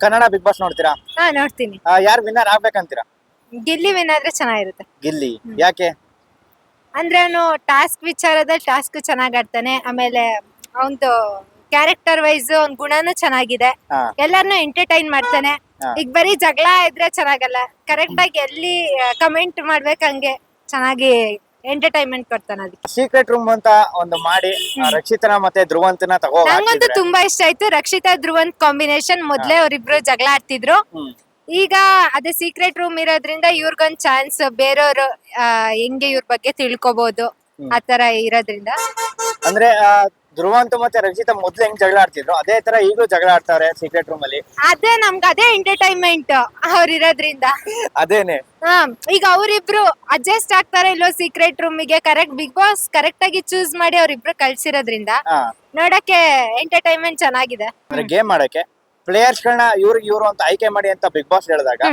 Kannada big boss ನೋಡ್ತೀರಾ? ನೋಡ್ತೀನಿ. ಯಾರು ವಿನ್ನರ್ ಆಗ್ಬೇಕಂತೀರಾ? ಗಿಲ್ಲಿ ವಿನ್ ಆದ್ರೆ ಚೆನ್ನಾಗಿರುತ್ತೆ. ಗಿಲ್ಲಿ ಯಾಕೆ? ಅಂದ್ರೆ ಅವನು ಟಾಸ್ಕ್ ವಿಚಾರದಲ್ಲಿ ಟಾಸ್ಕ್ ಚೆನ್ನಾಗ್ ಆಡ್ತಾನೆ. ಆಮೇಲೆ ಅವನ್ದು ಕ್ಯಾರೆಕ್ಟರ್ ವೈಸ್ ಅವ್ನ್ ಗುಣನೂ ಚೆನ್ನಾಗಿದೆ. ಹಾ. ಎಲ್ಲಾರ್ನು ಎಂಟರ್ಟೈನ್ ಮಾಡ್ತಾನೆ. ಹಾ. ಈಗ ಬರೀ ಜಗಳ ಇದ್ರೆ ಚೆನ್ನಾಗಲ್ಲ. ಕರೆಕ್ಟ್ ಆಗಿ ಎಲ್ಲಿ ಕಮೆಂಟ್ ಮಾಡ್ಬೇಕು ಹಂಗೆ ಚೆನ್ನಾಗಿ ಎಂಟರ್ಟೈನ್ಮೆಂಟ್ ಕೊಡ್ತಾನೆ. ಅದಕ್ಕೆ ಸೀಕ್ರೆಟ್ ರೂಮ್ ಅಂತ ಒಂದು ಮಾಡಿ ರಕ್ಷಿತನ ಮತ್ತೆ ಧ್ರುವಂತನ ತಗೋ ನಂಗಂತೂ ಹಾಕಿದ್ರೆ. ತುಂಬಾ ಇಷ್ಟ ಆಯ್ತು. ರಕ್ಷಿತಾ ಧ್ರುವಂತ್ ಕಾಂಬಿನೇಷನ್. ಮೊದ್ಲೇ ಅವ್ರಿಬ್ರು ಜಗಳ ಆಡ್ತಿದ್ರು. ಹ್ಮ್. ಈಗ ಅದೇ ಸೀಕ್ರೆಟ್ ರೂಮ್ ಇರೋದ್ರಿಂದ ಇವ್ರಿಗೊಂದ್ ಚಾನ್ಸ್, ಬೇರೆಯವರು ಹೆಂಗೆ ಇವ್ರ ಬಗ್ಗೆ ತಿಳ್ಕೊಬಹುದು ಆತರ ಇರೋದ್ರಿಂದ. ಅಂದ್ರೆ ಧ್ರುವಂತ ಮತ್ತೆ ರಕ್ಷಿತಾ ಮೊದ್ಲು ಹೆಂಗ್ ಜಗಳ ಆಡ್ತಿದ್ರು ಅದೇ ತರ ಈಗಲೂ ಜಗಳ ಆಡ್ತಾರೆ ಸೀಕ್ರೆಟ್ ರೂಮ್ ಅಲ್ಲಿ. ಅದೇ ನಮ್ಗೆ ಅದೇ ಎಂಟರ್ಟೈನ್ಮೆಂಟ್ ಅವ್ರ ಇರೋದ್ರಿಂದ. ಅದೇನೆ. ಈಗ ಅವರಿಬ್ರು ಅಡ್ಜಸ್ಟ್ ಆಗ್ತಾರೆ ಇಲ್ಲೋ ಸೀಕ್ರೆಟ್ ರೂಮ್ ಗೆ. ಕರೆಕ್ಟ್ ಬಿಗ್ ಬಾಸ್ ಕರೆಕ್ಟ್ ಆಗಿ ಚೂಸ್ ಮಾಡಿ ಅವ್ರಿಬ್ರು ಕಳ್ಸಿರೋದ್ರಿಂದ ನೋಡಕ್ಕೆ ಎಂಟರ್ಟೈನ್ಮೆಂಟ್ ಚೆನ್ನಾಗಿದೆ. ಅಂದ್ರೆ ಗೇಮ್ ಮಾಡಕ್ಕೆ ಪ್ಲೇಯರ್ಸ್ ಗಳನ್ನ ಇವ್ರು ಅಂತ ಆಯ್ಕೆ ಮಾಡಿ ಅಂತ ಬಿಗ್ ಬಾಸ್ ಹೇಳಿದಾಗ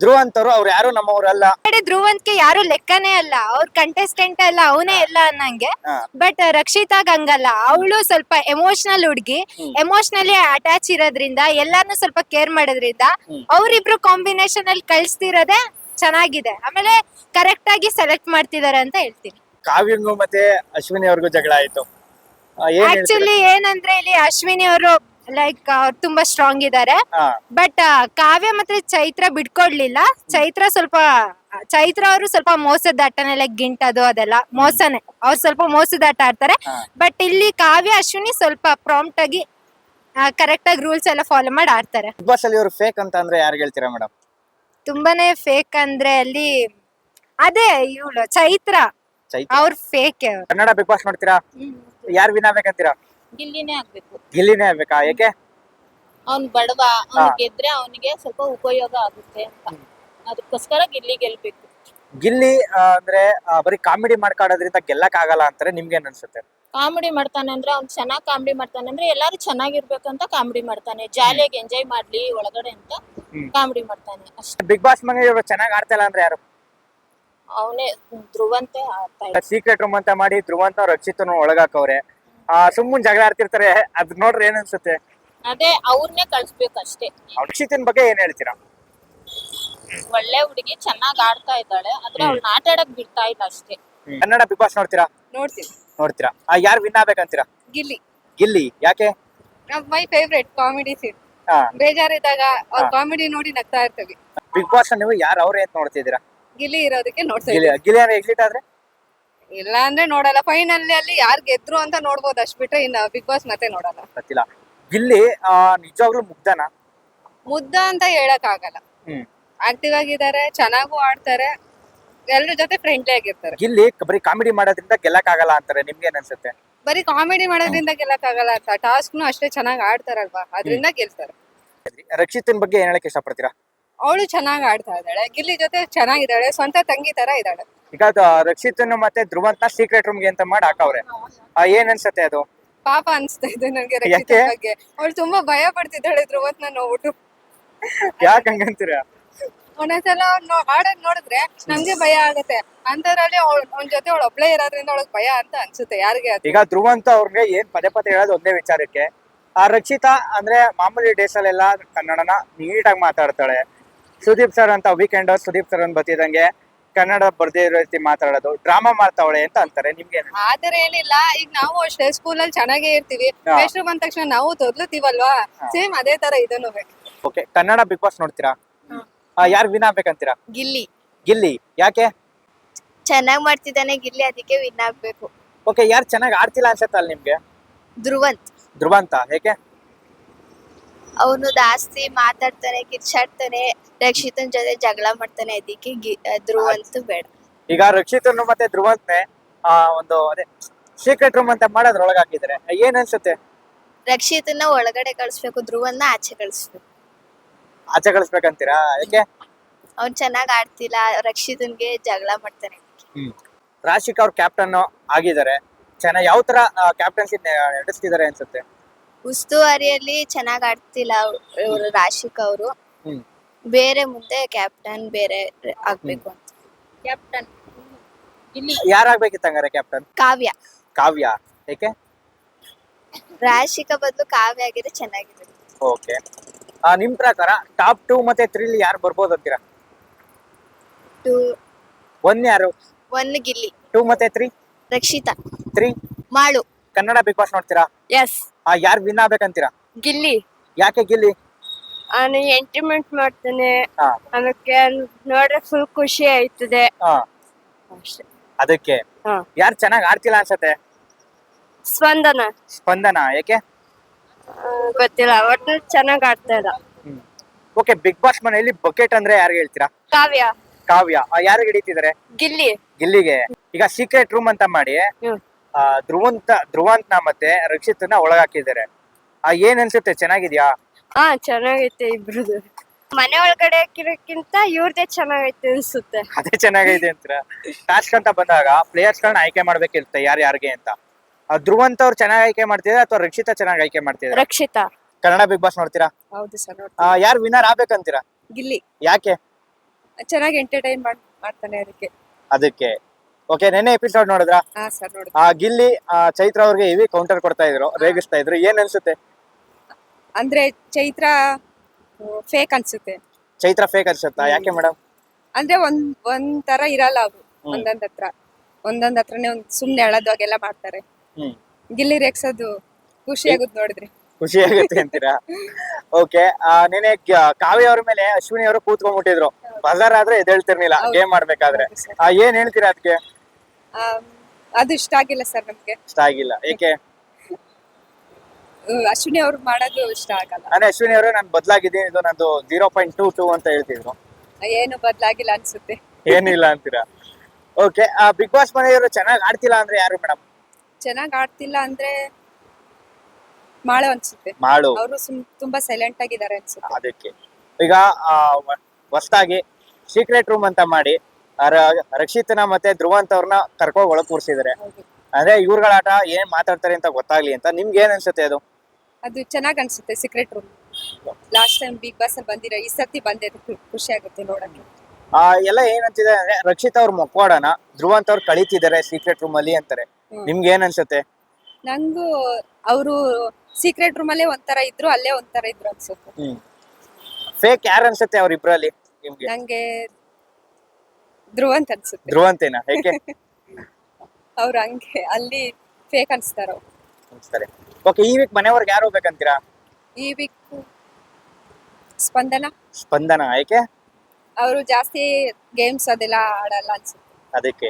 ಧ್ರುವಂತರು ಅವ್ರು ಯಾರು ನಮ್ಮವರಲ್ಲ. ಧ್ರುವಂತ್ಗೆ ಯಾರು ಲೆಕ್ಕನೇ ಅಲ್ಲ. ಅವ್ರ ಕಂಟೆಸ್ಟೆಂಟ್ ಅಲ್ಲ, ಅವನೇ ಎಲ್ಲ ಅನ್ನಂಗೆ. ಬಟ್ ರಕ್ಷಿತಾಗ್ ಹಂಗಲ್ಲ. ಅವಳು ಸ್ವಲ್ಪ ಎಮೋಷನಲ್ ಹುಡ್ಗಿ. ಎಮೋಷನಲಿ ಅಟ್ಯಾಚ್ ಇರೋದ್ರಿಂದ ಎಲ್ಲಾರ್ನು ಸ್ವಲ್ಪ ಕೇರ್ ಮಾಡೋದ್ರಿಂದ ಅವ್ರಿಬ್ರು ಕಾಂಬಿನೇಷನ್ ಅಲ್ಲಿ ಕಳ್ಸ್ತಿರೋದೇ ಚೆನ್ನಾಗಿದೆ. ಆಮೇಲೆ ಕರೆಕ್ಟ್ ಆಗಿ ಸೆಲೆಕ್ಟ್ ಮಾಡ್ತಿದಾರೆ ಅಂತ ಹೇಳ್ತೀನಿ. ಕಾವ್ಯಂಗು ಮತ್ತೆ ಅಶ್ವಿನಿ ಅವ್ರಿಗೂ ಜಗಳ ಆಯ್ತು. ಆಕ್ಚುಲಿ ಏನಂದ್ರೆ ಇಲ್ಲಿ ಅಶ್ವಿನಿ ಅವರು ಲೈಕ್ ಅವ್ರು ತುಂಬಾ ಸ್ಟ್ರಾಂಗ್ ಇದಾರೆ. ಬಟ್ ಕಾವ್ಯ ಮತ್ತೆ ಚೈತ್ರ ಬಿಟ್ಕೊಡ್ಲಿಲ್ಲ. ಚೈತ್ರ ಅವರು ಸ್ವಲ್ಪ ಮೋಸದಾಟನೆ, ಲೈಕ್ ಗಿಂಟದು ಅದೆಲ್ಲ ಮೋಸನೆ. ಅವ್ರು ಸ್ವಲ್ಪ ಮೋಸದಾಟ ಆಡ್ತಾರೆ. ಬಟ್ ಇಲ್ಲಿ ಕಾವ್ಯ ಅಶ್ವಿನಿ ಸ್ವಲ್ಪ ಪ್ರಾಂಪ್ಟ್ ಆಗಿ ಕರೆಕ್ಟ್ ಆಗಿ ರೂಲ್ಸ್ ಎಲ್ಲ ಫಾಲೋ ಮಾಡಿ ಆಡ್ತಾರೆ. ಬಿಗ್ ಬಾಸ್ ಅಲ್ಲಿ ಇವರು ಫೇಕ್ ಅಂತ ಅಂದ್ರೆ ಯಾರು ಹೇಳ್ತೀರಾ ಮೇಡಮ್? ತುಂಬಾನೇ ಫೇಕ್ ಅಂದ್ರೆ ಅಲ್ಲಿ ಅದೇ ಇವಳು ಚೈತ್ರ ಅವ್ರ ಫೇಕ್. ಕನ್ನಡ ಬಿಗ್ ಬಾಸ್ ನೋಡ್ತೀರಾ? ಯಾರು ವಿನ್ ಆಗ್ಬೇಕಂತೀರಾ? ಗಿಲ್ಲಿನೇ ಆಗ್ಬೇಕು. ಗಿಲ್ಲಿನೇ ಆಗ್ಬೇಕಾ? ಯಾಕೆ? ಅವ್ನ್ ಬಡವ, ಅವ್ನ್ ಗೆದ್ರೆ ಅವನಿಗೆ ಸ್ವಲ್ಪ ಉಪಯೋಗ ಆಗುತ್ತೆ ಅಂತ, ಅದಕ್ಕೋಸ್ಕರ ಗಿಲ್ಲಿ ಗೆಲ್ಬೇಕು. ಗಿಲ್ಲಿ ಅಂದ್ರೆ ಬರೀ ಕಾಮಿಡಿ ಮಾಡ್ಕಾಡೋದ್ರಿಂದ ಗೆಲ್ಲಕ್ ಆಗಲ್ಲ ಅಂತಾರೆ. ನಿಮ್ಗೆ ಏನ್ ಅನ್ಸುತ್ತೆ? ಕಾಮಿಡಿ ಮಾಡ್ತಾನೆ ಅಂದ್ರೆ ಅವ್ನ್ ಚೆನ್ನಾಗ್ ಕಾಮಿಡಿ ಮಾಡ್ತಾನೆ ಅಂದ್ರೆ ಎಲ್ಲಾರು ಚೆನ್ನಾಗಿರ್ಬೇಕಂತ ಕಾಮಿಡಿ ಮಾಡ್ತಾನೆ. ಜಾಲಿಯಾಗಿ ಎಂಜಾಯ್ ಮಾಡ್ಲಿ ಒಳಗಡೆ ಅಂತ ಕಾಮಿಡಿ ಮಾಡ್ತಾನೆ ಅಷ್ಟೇ. ಬಿಗ್ ಬಾಸ್ ಮನೆ ಇವ್ರು ಚೆನ್ನಾಗ್ ಆಡ್ತಾ ಇಲ್ಲ ಅಂದ್ರೆ ಯಾರು? ಅವನೇ ಧ್ರುವಂತೆ ಆಡ್ತಾ ಇದ್ದ. ಸೀಕ್ರೆಟ್ ರೂಮ್ ಅಂತ ಮಾಡಿ ಧ್ರುವಂತ ರಕ್ಷಿತನು ಒಳಗಾಕವ್ರೆ. ಸುಮ್ಮನ್ ಜಗಳ ಆಡ್ತಿರ್ತಾರೆ. ಅದ್ ನೋಡ್ರಿ ಏನ್ ಅನ್ಸುತ್ತೆ? ಅದೇ ಅವ್ರನ್ನೇ ಕಳ್ಸ್ಬೇಕು ಅಷ್ಟೇ. ರಕ್ಷಿತನ್ ಬಗ್ಗೆ ಏನ್ ಹೇಳ್ತೀರಾ? ಒಳ್ಳೆ ಹುಡುಗಿ, ಚೆನ್ನಾಗ್ ಆಡ್ತಾ ಇದ್ದಾಳೆ. ಆದ್ರೆ ಅವ್ಳನ್ನ ಆಟ ಆಡಕ್ ಬಿಡ್ತಾ ಇಲ್ಲ ಅಷ್ಟೇ. ಕನ್ನಡ ಬಿಗ್ ಬಾಸ್ ನೋಡ್ತೀರಾ? ನೋಡ್ತೀರಾ? ಯಾರು ವಿನ್ ಆಗ್ಬೇಕಂತೀರಾ? ಗಿಲ್ಲಿ. ಗಿಲ್ಲಿ ಯಾಕೆ? My favourite comedy scene. ಬೇಜಾರಿದ್ದಾಗ ಅವ್ರ ಕಾಮಿಡಿ ನೋಡಿ ನಗ್ತಾ ಇರ್ತೀವಿ. ಬಿಗ್ ಬಾಸ್ ನೀವು ಯಾರು ಅವ್ರೆ ಅಂತ ನೋಡ್ತಿದ್ದೀರಾ? ಗಿಲ್ಲಿ ಇರೋದಕ್ಕೆ ನೋಡ್ತಾ ಗಿಲ್ಲಿ ಎಕ್ಸಿಟ್ ಆದ್ರೆ? ಇಲ್ಲ ಅಂದ್ರೆ ನೋಡಲ್ಲ. ಫೈನಲ್ ಅಲ್ಲಿ ಯಾರು ಗೆದ್ರು ಅಂತ ನೋಡ್ಬೋದು ಅಷ್ಟ್ ಬಿಟ್ರೆ ಇನ್ನ ಬಿಗ್ ಬಾಸ್ ಮತ್ತೆ ನೋಡಲ್ಲ. ಗೊತ್ತಿಲ್ಲ. ಗಿಲ್ಲಿ ನಿಜವಾಗ್ಲೂ ಮುದ್ದ ಅಂತ ಹೇಳಕ್ ಆಗಲ್ಲ. ಆಕ್ಟಿವ್ ಆಗಿದ್ದಾರೆ, ಚೆನ್ನಾಗೂ ಆಡ್ತಾರೆ, ಎಲ್ರ ಜೊತೆ ಫ್ರೆಂಡ್ಲಿ ಆಗಿರ್ತಾರೆ. ಗಿಲ್ಲಿ ಬರೀ ಕಾಮಿಡಿ ಮಾಡೋದ್ರಿಂದ ಗೆಲ್ಲಕ್ ಆಗಲ್ಲ ಅಂತಾರೆ. ನಿಮ್ಗೆ ಏನ್ ಅನ್ಸುತ್ತೆ? ಬರೀ ಕಾಮಿಡಿ ಮಾಡೋದ್ರಿಂದ ಗೆಲ್ಲಕ್ ಆಗಲ್ಲ ಅಂತ, ಟಾಸ್ಕ್ನು ಅಷ್ಟೇ ಚೆನ್ನಾಗ್ ಆಡ್ತಾರಲ್ವಾ, ಅದ್ರಿಂದ ಗೆಲ್ತಾರೆ. ರಕ್ಷಿತನ್ ಬಗ್ಗೆ ಏನ್ ಹೇಳಕ್ ಇಷ್ಟಪಡ್ತೀರಾ? ಅವಳು ಚೆನ್ನಾಗ್ ಆಡ್ತಾ ಇದ್ದಾಳೆ. ಗಿಲ್ಲಿ ಜೊತೆ ಚೆನ್ನಾಗಿದ್ದಾಳೆ, ಸ್ವಂತ ತಂಗಿ ತರ ಇದ್ದಾಳೆ. ಈಗ ರಕ್ಷಿತನ್ ಮತ್ತೆ ಧ್ರುವಂತ ಸೀಕ್ರೆಟ್ ರೂಮ್ಗೆ ಅಂತ ಮಾಡಿ ಹಾಕವ್ರೆ. ಏನ್ ಅನ್ಸುತ್ತೆ ಅದು? ಪಾಪ ಅನ್ಸ್ತಾ ಇದೆ ನಂಗೆ ರಕ್ಷಿತಾ ಬಗ್ಗೆ. ಅವಳು ತುಂಬಾ ಭಯ ಪಡ್ತಿದ್ದಾಳೆ ಧ್ರುವಂತನ ನೋಡ್ಬಿಟ್ಟು. ಯಾಕೆ ಹಂಗಂತೀರಾ? ಒಂದೊಂದ್ಸಲ ಆಡೋದ್ ನೋಡಿದ್ರೆ ನಮ್ಗೆ ಭಯ ಆಗುತ್ತೆ. ಅಂತದ್ರಲ್ಲಿ ಅವ್ನ ಜೊತೆ ಅವಳು ಒಬ್ಳೇ ಇರೋದ್ರಿಂದ ಅವಳಗ್ ಭಯ ಅಂತ ಅನ್ಸುತ್ತೆ. ಯಾರಿಗೆ? ಈಗ ಧ್ರುವಂತ ಅವ್ರಿಗೆ ಏನ್ ಪದೇ ಹೇಳೋದು ಒಂದೇ ವಿಚಾರಕ್ಕೆ. ರಕ್ಷಿತಾ ಅಂದ್ರೆ ಮಾಮೂಲಿ ಡೇಸ್ ಅಲ್ಲೆಲ್ಲ ಕನ್ನಡನ ನೀಟಾಗಿ ಮಾತಾಡ್ತಾಳೆ. ಸುದೀಪ್ ಸರ್ ಅಂತ ವೀಕೆಂಡ್ ಸುದೀಪ್ ಸರ್ ಅಂತ ಬತ್ತಿದಂಗೆ ಕನ್ನಡ ಬರ್ದೇ ಇರೋ ರೀತಿ ಮಾತಾಡೋದು, ಡ್ರಾಮಾ ಮಾಡ್ತಾವಳೆ ಅಂತ ಅಂತಾರೆ. ನಿಮ್ಗೆ ಆತರ ಏನಿಲ್ಲ. ಈಗ ನಾವು ಅಷ್ಟೇ ಸ್ಕೂಲಲ್ಲಿ ಚೆನ್ನಾಗೇ ಇರ್ತೀವಿ. ಹೆಸರು ಬಂದ ತಕ್ಷಣ ನಾವು ತೊದ್ಲುತ್ತೀವಲ್ವಾ, ಸೇಮ್ ಅದೇ ತರ ಇದನ್ನು. ಓಕೆ, ಕನ್ನಡ ಬಿಗ್ ಬಾಸ್ ನೋಡ್ತೀರಾ? ಯಾರು ವಿನ್ ಆಗ್ಬೇಕಂತೀರಾ? ಗಿಲ್ಲಿ ಯಾಕೆ? ಚೆನ್ನಾಗ್ ಮಾಡ್ತಿದ್ದಾನೆ ಗಿಲ್ಲಿ, ಅದಕ್ಕೆ ವಿನ್ ಆಗ್ಬೇಕು. ಓಕೆ, ಯಾರು ಚೆನ್ನಾಗಿ ಆಡ್ತಿಲ್ಲ ಅನ್ಸತ್ತಲ್ಲ ನಿಮ್ಗೆ? ಧ್ರುವಂತ ಯಾಕೆ? ಅವನು ಜಾಸ್ತಿ ಮಾತಾಡ್ತಾನೆ, ಕಿರ್ಚಾಡ್ತಾನೆ, ರಕ್ಷಿತನ್ ಜೊತೆ ಜಗಳ ಮಾಡ್ತಾನೆ, ಅದಕ್ಕೆ ಧ್ರುವಂತ ಬೇಡ. ಈಗ ರಕ್ಷಿತನ್ ಮತ್ತೆ ಧ್ರುವಂತ್ನೆ ಒಂದು ಅದೇ ಸೀಕ್ರೆಟ್ ರೂಮ್ ಅಂತ ಮಾಡೋದ್ರೊಳಗೆ ಹಾಕಿದ್ರೆ ಏನ್ ಅನ್ಸುತ್ತೆ? ರಕ್ಷಿತನ ಒಳಗಡೆ ಕಳ್ಸ್ಬೇಕು, ಧ್ರುವನ್ನ ಆಚೆ ಕಳ್ಸ್ಬೇಕು. ಆಚೆ ಕಳಿಸ್ಬೇಕಂತೀರಾ? ಯಾಕೆ? ಅವ್ನ್ ಚೆನ್ನಾಗ್ ಆಡ್ತಿಲ್ಲ, ರಕ್ಷಿತನ್ಗೆ ಜಗಳ ಮಾಡ್ತಾನೆ. ರಾಶಿಕ್ ಅವ್ರ ಕ್ಯಾಪ್ಟನ್ ಆಗಿದ್ದಾರೆ. ಚೆನ್ನಾಗಿ ಯಾವ ತರ ಕ್ಯಾಪ್ಟನ್ಸಿ ನಡೆಸ್ತಿದ್ದಾರೆ ಅನ್ಸುತ್ತೆ? ಉಸ್ತುವಾರಿಯಲ್ಲಿ ಚೆನ್ನಾಗ್ ಆಡ್ತಿಲ್ಲ ಇವರು ರಾಶಿಕ್ ಅವರು. ಬೇರೆ ಮುಂದೆ ಕ್ಯಾಪ್ಟನ್ ಬೇರೆ ಆಗ್ಬೇಕು ಅಂತ. ಕ್ಯಾಪ್ಟನ್ ಯಾರಾಗ್ಬೇಕಿತ್ತು ಹಂಗಾರೆ ಕ್ಯಾಪ್ಟನ್? ಕಾವ್ಯ ಯಾಕೆ? ರಾಶಿಕ ಬದಲು ಕಾವ್ಯ ಆಗಿದ್ರೆ ಚೆನ್ನಾಗಿದೆ. ಓಕೆ, ನಿಮ್ ಪ್ರಕಾರ ಟಾಪ್ 2 ಮತ್ತೆ 3 ಯಾರು ಬರ್ಬೋದು ಅಂತೀರಾ? 1 ಯಾರು? 1 ಗಿಲ್ಲಿ, 2 ಮತ್ತೆ 3? ರಕ್ಷಿತಾ, 3 ಮಾಳು. ಕನ್ನಡ ಬಿಗ್ ಬಾಸ್ ನೋಡ್ತೀರಾ? ಎಸ್, ಯಾರು ವಿನ್ ಆಗ್ಬೇಕಂತೀರಾ? ಗಿಲ್ಲಿ. ಯಾಕೆ ಗಿಲ್ಲಿ? ಅವನು ಎಂಟರ್ಟೈನ್ಮೆಂಟ್ ಮಾಡ್ತಾನೆ, ಹಾ ಆಮೇಲೆ ನೋಡ್ರೆ ಫುಲ್ ಖುಷಿ ಆಯ್ತದೆ ಹಾ ಅಷ್ಟೇ. ಅದಕ್ಕೆ ಹಾ. ಯಾರು ಚೆನ್ನಾಗಿ ಆಡ್ತಿಲ್ಲ ಅನ್ಸತ್ತೆ? ಸ್ಪಂದನ ಸ್ಪಂದನ. ಯಾಕೆ? ಗೊತ್ತಿಲ್ಲ, ಒಟ್ಟು ಚೆನ್ನಾಗ್ ಆಡ್ತಾ ಇಲ್ಲ. ಓಕೆ, ಬಿಗ್ ಬಾಸ್ ಮನೆಯಲ್ಲಿ ಬಕೆಟ್ ಅಂದ್ರೆ ಯಾರು ಹೇಳ್ತೀರಾ? ಕಾವ್ಯ, ಕಾವ್ಯ. ಯಾರಿಗೆ ಹಿಡಿತಿದ್ದಾರೆ? ಗಿಲ್ಲಿ. ಗಿಲ್ಲಿಗೆ. ಈಗ ಸೀಕ್ರೆಟ್ ರೂಮ್ ಅಂತ ಮಾಡಿ ಹ್ಮ್. ಧ್ರುವಂತ್ನ ಮತ್ತೆ ರಕ್ಷಿತ್ನ ಒಳಗಾಕಿದ್ದಾರೆ. ಏನ್ ಅನ್ಸುತ್ತೆ, ಚೆನ್ನಾಗಿದ್ಯಾ? ಹಾ, ಚೆನ್ನಾಗೈತೆ ಇಬ್ರದು. ಮನೆ ಒಳಗಡೆ ಹಾಕಿರೋಕ್ಕಿಂತ ಇವ್ರದೇ ಚೆನ್ನಾಗೈತೆ ಅನ್ಸುತ್ತೆ. ಅದೇ ಚೆನ್ನಾಗೈತೆ ಅಂತೀರಾ? ಟಾಸ್ಕ್ ಅಂತ ಬಂದಾಗ ಪ್ಲೇಯರ್ಸ್ ಗಳನ್ನ ಆಯ್ಕೆ ಮಾಡ್ಬೇಕಿರುತ್ತೆ ಯಾರ್ಯಾರಿಗೆ ಅಂತ. ಧ್ರುವಂತ್ ಅವ್ರು ಚೆನ್ನಾಗಿ ಆಯ್ಕೆ ಮಾಡ್ತಿದ್ದಾರೆ ಅಥವಾ ರಕ್ಷಿತಾ ಚೆನ್ನಾಗಿ ಆಯ್ಕೆ ಮಾಡ್ತಿದ್ದಾರೆ? ರಕ್ಷಿತಾ. ಕನ್ನಡ ಬಿಗ್ ಬಾಸ್ ನೋಡ್ತೀರಾ? ಹೌದು ಸರ್, ಯಾರು ವಿನ್ನರ್ ಆಗ್ಬೇಕಂತೀರಾ? ಗಿಲ್ಲಿ ಯಾಕೆ? ಚೆನ್ನಾಗಿ ಎಂಟರ್ಟೈನ್ ಮಾಡ್ತಾನೆ ಅದಕ್ಕೆ. ಅದಕ್ಕೆ. ಓಕೆ, ನೆನ್ನೆ ಎಪಿಸೋಡ್ ನೋಡಿದ್ರಾ? ಹಾ ಸರ್, ನೋಡಿ. ಗಿಲ್ಲಿ ಚೈತ್ರ ಅವ್ರಿಗೆ ಹೆವಿ ಕೌಂಟರ್ ಕೊಡ್ತಾ ಇದ್ರು, ರೇಗಿಸ್ತಾ ಇದ್ರು. ಏನ್ ಅನ್ಸುತ್ತೆ? ಅಂದ್ರೆ ಚೈತ್ರ ಫೇಕ್ ಅನ್ಸುತ್ತೆ. ಚೈತ್ರ ಫೇಕ್ ಅನ್ಸುತ್ತಾ? ಯಾಕೆ ಮೇಡಮ್? ಅಂದ್ರೆ ಒಂದ್ ತರ ಇರಲ್ಲ ಅವ್ರು. ಒಂದೊಂದ್ ಹತ್ರನೇ ಸುಮ್ನೆ ಎಳದು ಹಾಗೆಲ್ಲ ಮಾಡ್ತಾರೆ. ಗಿಲ್ಲಿ ರೇಗ್ಸೋದು ಖುಷಿ ಆಗುದ್ ನೋಡಿದ್ರಿ. ಖುಷಿ ಆಗುತ್ತೆ ಅಂತೀರಾ? ಓಕೆ, ನೆನೆ ಕಾವ್ಯ ಅವ್ರ ಮೇಲೆ ಅಶ್ವಿನಿ ಅವರು ಕೂತ್ಕೊಂಡ್ಬಿಟ್ಟಿದ್ರು. ಬಜಾರ್ ಆದ್ರೆ ಎದ್ದೇಳ್ತಿರ್ಲಿಲ್ಲ ಗೇಮ್ ಮಾಡ್ಬೇಕಾದ್ರೆ. ಏನ್ ಹೇಳ್ತೀರಾ ಅದಕ್ಕೆ? ಅದು ಇಷ್ಟ ಆಗಿಲ್ಲ ಸರ್ ನಮ್ಗೆ. ಇಷ್ಟ ಆಗಿಲ್ಲ. ಏಕೆ? ಅಶ್ವಿನಿ ಅವ್ರು ಮಾಡೋದು ಇಷ್ಟ ಆಗಲ್ಲ. ಅಂದ್ರೆ ಅಶ್ವಿನಿ ಅವರು ನಾನು ಬದಲಾಗಿದ್ದೀನಿ, ಇದು ನಂದು 0.22 ಅಂತ ಹೇಳ್ತಿದ್ರು. ಏನು ಬದ್ಲಾಗಿಲ್ಲ ಅನ್ಸುತ್ತೆ. ಏನಿಲ್ಲ ಅಂತೀರಾ? ಓಕೆ, ಬಿಗ್ ಬಾಸ್ ಮನೆಯವರು ಚೆನ್ನಾಗಿ ಆಡ್ತಿಲ್ಲ ಅಂದ್ರೆ ಯಾರು ಮೇಡಮ್? ಚೆನ್ನಾಗ್ ಆಡ್ತಿಲ್ಲ ಅಂದ್ರೆ ಮಾಳು ಅನ್ಸುತ್ತೆ. ಮಾಳು. ಅವರು ತುಂಬಾ ಸೈಲೆಂಟ್ ಆಗಿದ್ದಾರೆ ಅನ್ಸುತ್ತೆ. ಅದಕ್ಕೆ. ಈಗ ಹೊಸದಾಗಿ ಸೀಕ್ರೆಟ್ ರೂಮ್ ಅಂತ ಮಾಡಿ ರಕ್ಷಿತನ ಮತ್ತೆ ಧ್ರುವಂತ್ ಅವ್ರನ್ನ ಕರ್ಕೊಂಡು ಒಳಗ್ ಕೂರ್ಸಿದ್ದಾರೆ. ಅಂದ್ರೆ ಇವ್ರಗಳ ಆಟ ಏನ್ ಮಾತಾಡ್ತಾರೆ ಅಂತ ಗೊತ್ತಾಗ್ಲಿ ಅಂತ. ನಿಮ್ಗೆ ಏನ್ ಅನ್ಸುತ್ತೆ ಅದು? ಅದು ಚೆನ್ನಾಗ್ ಅನ್ಸುತ್ತೆ secret room. Last time Bigg Boss ಅಲ್ಲಿ ಬಂದಿರೋ, ಈ ಸರ್ತಿ ಬಂದಿದೆ, ಖುಷಿ ಆಗುತ್ತೆ ನೋಡಕ್ಕೆ. ಎಲ್ಲ ಏನಂತಿದೆ ಅಂದ್ರೆ ರಕ್ಷಿತ್ ಅವ್ರ ಮೊಕ್ವಾಡನ ಧ್ರುವಂತ್ ಅವ್ರು ಕಳೀತಿದ್ದಾರೆ ಸೀಕ್ರೆಟ್ ರೂಮ್ ಅಲ್ಲಿ ಅಂತಾರೆ. ನಿಮ್ಗೆ ಏನ್ ಅನ್ಸುತ್ತೆ? ನಂಗೂ ಅವರು ಸೀಕ್ರೆಟ್ ರೂಮ್ ಅಲ್ಲೇ ಒಂಥರ ಇದ್ರು, ಅಲ್ಲೇ ಒಂಥರ ಇದ್ರು ಅನ್ಸುತ್ತೆ. ಫೇಕ್ ಯಾರು ಅನ್ಸುತ್ತೆ ಅವ್ರಿಬ್ರಲ್ಲಿ ನಿಮ್ಗೆ? ನಂಗೆ ಧ್ರುವಂತ್ ಅನ್ಸುತ್ತೆ. ಧ್ರುವಂತೇನಾ? ಹೇಗೆ? ಅವ್ರು ಹಂಗೆ ಅಲ್ಲಿ ಫೇಕ್ ಅನ್ಸ್ತಾರ. ಸರಿ. ಓಕೆ, ಈ ವೀಕ್ ಮನೆಯವ್ರಿಗೆ ಯಾರು ಹೋಗ್ಬೇಕಂತೀರಾ? ಈ ವೀಕ್ ಸ್ಪಂದನ. ಸ್ಪಂದನ. ಯಾಕೆ? ಅವರು ಜಾಸ್ತಿ ಗೇಮ್ಸ್ ಅದೆಲ್ಲ ಆಡಲ್ಲ ಅನ್ಸುತ್ತೆ. ಅದಕ್ಕೆ.